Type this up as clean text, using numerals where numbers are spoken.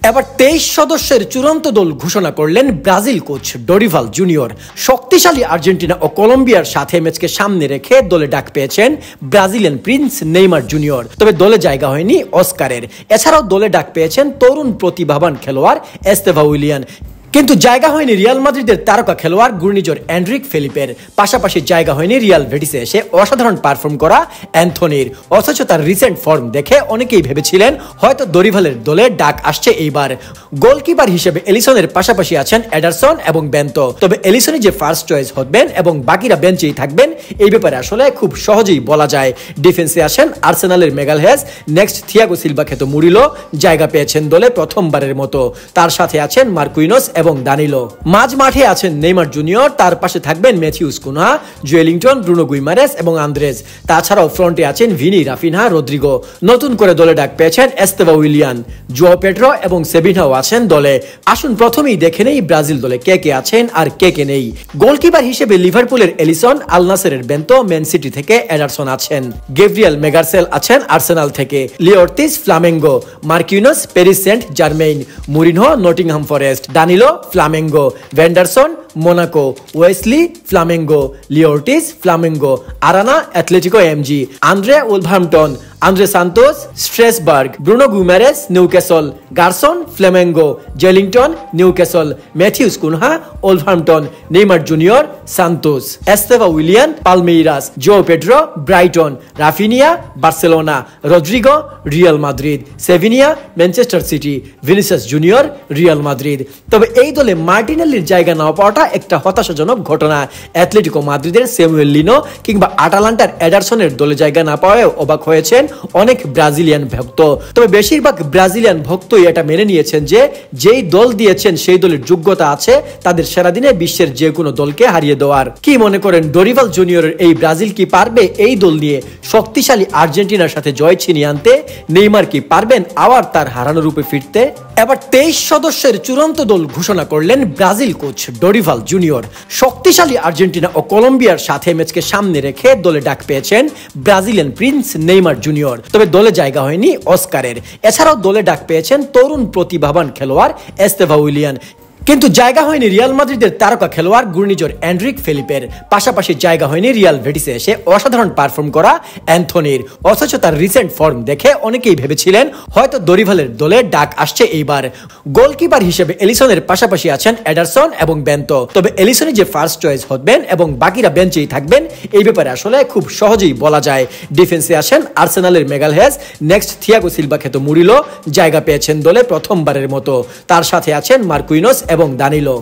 এবার 23 সদস্যের চূড়ান্ত দল ঘোষণা করলেন ব্রাজিল কোচ ডরিভাল জুনিয়র। শক্তিশালী আর্জেন্টিনা ও কলম্বিয়ার সাথে ম্যাচকে সামনে রেখে দলে ডাক পেয়েছেন ব্রাজিলিয়ান প্রিন্স নেইমার জুনিয়র। তবে দলে জায়গা হয়নি অস্কারের। এছাড়াও দলে ডাক পেয়েছেন তরুণ প্রতিভাবান খেলোয়াড় এস্তেভা উইলিয়ান। কিন্তু জায়গা হয়নি রিয়াল মাদ্রিদের তারকা খেলোয়াড় ঘূর্ণিঝড় এন্ড্রিক ফেলিপের। পাশাপাশি জায়গা হয়নি রিয়াল বেটিসে এসে অসাধারণ পারফর্ম করা অ্যান্থনির। অথচ তার রিসেন্ট ফর্ম দেখে অনেকেই ভেবেছিলেন হয়তো দরিভালের দলে ডাক আসছে এইবার। গোলকিপার হিসেবে এলিসনের পাশাপাশি আছেন এডারসন এবং বেন্তো। তবে এলিসনই যে ফার্স্ট চয়েস হবেন এবং বাকিরা বেঞ্চেই থাকবেন এই ব্যাপারে আসলে খুব সহজেই বলা যায়। ডিফেন্সে আছেন আর্সেনালের মেগালহেজ, নেক্সট থিয়াগো সিলভা খ্যাত মুরিলো জায়গা পেয়েছেন দলে প্রথমবারের মতো। তার সাথে আছেন মার্কুইনোস এবং দানিলো। মাঝ মাঠে আছেন নেইমার জুনিয়র, তার পাশে থাকবেন ম্যাথিউস কুনহা, জুয়েলিংটন, ব্রুনো গুইমারেস এবং আন্দ্রেজ। তাছাড়াও ফ্রন্টে আছেন ভিনি, রাফিনহা, রদ্রিগো। নতুন করে দলে ডাক পেয়েছেন এস্তেভা উইলিয়ান, জুয়াও পেড্রো এবং সেভিনহাও আছেন দলে। আসুন প্রথমেই দেখে নেই ব্রাজিল দলে কে কে আছেন আর কে কে নেই। গোলকিপার হিসেবে লিভারপুলের এলিসন, আল নাসেরের বেন্তো, ম্যান সিটি থেকে এডারসন আছেন, গেব্রিয়েল মেগারসেল আছেন আর্সেনাল থেকে, Leo Ortiz Flamengo, Marquinhos Paris Saint Germain, Murillo Nottingham Forest, Danilo Flamengo, Vanderson Monaco, Wesley Flamengo, Leo Ortiz Flamengo, Arana Atletico MG, Andre Wolverhampton, Andre Santos Strasbourg, Bruno Guimaraes Newcastle, Gerson Flamengo, Joelinton Newcastle, Matheus Cunha Wolverhampton, Neymar Junior Santos, Estevao Willian Palmeiras, Joao Pedro Brighton, Raphinha Barcelona, Rodrygo Real Madrid, সেভিনিয়া Manchester city, Vinicius junior Real Madrid. তবে এই দলে মার্টিনেল্লির জায়গা না পাওয়াটা একটা হতাশাজনক ঘটনা। Atletico মাদ্রিদের স্যামুয়েল লিনো কিংবা আটালান্টার এডারসনের দলে জায়গা না পাওয়ায় অবাক হয়েছেন অনেক ব্রাজিলিয়ান ভক্ত। তবে বেশিরভাগ ব্রাজিলিয়ান ভক্তই এটা মেনে নিয়েছেন যে যেই দল দিয়েছেন সেই দলের যোগ্যতা আছে তাদের সেরা দিনে বিশ্বের যে কোনো দলকে হারিয়ে দেওয়ার। কি মনে করেন ডরিভাল জুনিয়রের এই ব্রাজিল কি পারবে এই দল নিয়ে শক্তিশালী আর্জেন্টিনার সাথে জয় ছিনিয়ে আনতে? নেইমার কি পারবেন আবার তার হারানো রূপে ফিরতে? এবার 23 সদস্যের চূড়ান্ত দল ঘোষণা করলেন ব্রাজিল কোচ ডরিভাল জুনিয়র। শক্তিশালী আর্জেন্টিনা ও কলম্বিয়ার সাথে ম্যাচকে সামনে রেখে দলে ডাক পেয়েছেন ব্রাজিলিয়ান প্রিন্স নেইমার জুনিয়র। তবে দলে জায়গা হয়নি অস্কারের। এছাড়াও দলে ডাক পেয়েছেন তরুণ প্রতিভাবান খেলোয়াড় এস্তেভা উইলিয়ান। কিন্তু জায়গা হয়নি রিয়াল মাদ্রিদের তারকা খেলোয়াড় ঘূর্ণিঝড় এন্ড্রিক ফেলিপের। পাশাপাশি জায়গা হয়নি রিয়াল বেটিসে এসে অসাধারণ পারফর্ম করা অ্যান্থনির। অথচ তার রিসেন্ট ফর্ম দেখে অনেকেই ভেবেছিলেন হয়তো দরিভালের দলে ডাক আসছে এইবার। গোলকিপার হিসেবে এলিসনের পাশাপাশি আছেন এডারসন এবং বেন্তো। তবে এলিসনই যে ফার্স্ট চয়েস হবেন এবং বাকিরা বেঞ্চেই থাকবেন এই ব্যাপারে আসলে খুব সহজেই বলা যায়। ডিফেন্সে আছেন আর্সেনালের মেগালহেজ, নেক্সট থিয়াগো সিলভা খ্যাত মুরিলো জায়গা পেয়েছেন দলে প্রথমবারের মতো। তার সাথে আছেন মার্কুইনোস এবং দানিলো।